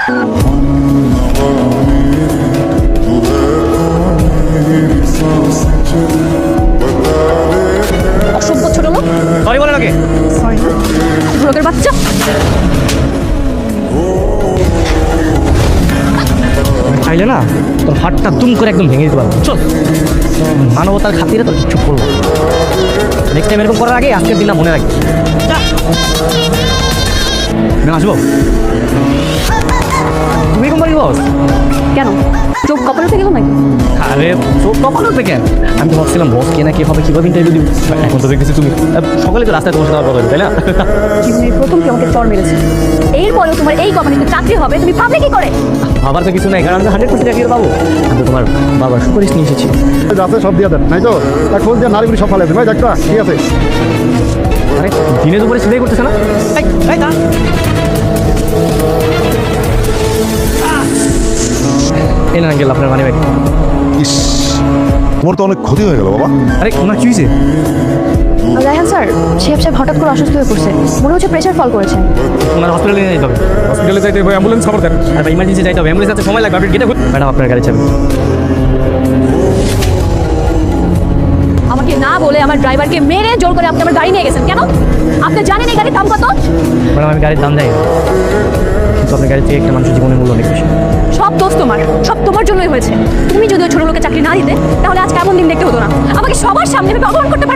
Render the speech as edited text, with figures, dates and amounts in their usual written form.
অসভ্য ছোট লোক। সরি বলে নাকি? সরি না, লোকের বাচ্চা। চাইলে না তোর হাতটা দুম করে একদম ভেঙে দিতে পারবো। চল, মানবতার খাতিরে তোর কিছু করবো। নেক্সট টাইম এরকম করার আগে আজকের দিনটা মনে রাখবি। আসবো তুমি এরকম পারি বস? কেন, চোখ কপালে থেকে গেল নাকি? আরে চোখ কখন উঠবে কেন? আমি তো ভাবছিলাম বস কে না কে হবে, কীভাবে ইন্টারভিউ দিব। এখন তো দেখতেছি তুমি সকালে তো রাস্তায় তোমার সাথে আমার কথা হলো, তাই না? জীবনের প্রথম কেউ আমাকে চড় মেরেছে, এরপরেও তোমার এই কোম্পানিতে চাকরি হবে, তুমি ভাবলে কি করে? আবার তো কিছু নাই, কারণ আমি 100% চাকরি পাবো। আমি তো তোমার বাবার সুপারিশ নিয়ে এসেছি। রাতে সব দিয়ে দেন, নাই তো এক ফোন দিয়ে নারীগুলি সব ফালে দেন ভাই, দেখটা ঠিক আছে। আরে দিনে দুপুরে সেটাই করতেছে না? এই দাঁড়া। এই না গেল আপনার মানি ব্যাগ। ইস, তোমার তো অনেক ক্ষতি হয়ে গেল বাবা। আরে ওনার কি হয়েছে? রায়হান স্যার, শেফ সাহেব হঠাৎ করে অসুস্থ হয়ে পড়ছে, মনে হচ্ছে প্রেশার ফল করেছে। ওনার হসপিটালে নিয়ে যেতে হবে। হসপিটালে যাইতে হবে, অ্যাম্বুলেন্স খবর দেন। আর ইমার্জেন্সি যাইতে হবে, অ্যাম্বুলেন্স আছে, সময় লাগবে। আপনি গেটে ম্যাডাম আপনার গাড়ি চাবি। আমাকে না বলে আমার ড্রাইভারকে মেরে জোর করে আপনি আমার গাড়ি নিয়ে গেছেন কেন? আপনি জানেন এই গাড়ির দাম কত? ম্যাডাম আমি গাড়ির দাম দেয় না, কিন্তু আপনার গাড়ি থেকে একটা মানুষের জীবনের মূল্য অনেক বেশি। সব দোষ তোমার, সব তোমার জন্যই হয়েছে। তুমি যদি ওই ছোট লোকের চাকরি না দিতে, তাহলে আজ কেমন দিন দেখতে হতো না। আমাকে সবার সামনে অপমান করতে পারতে।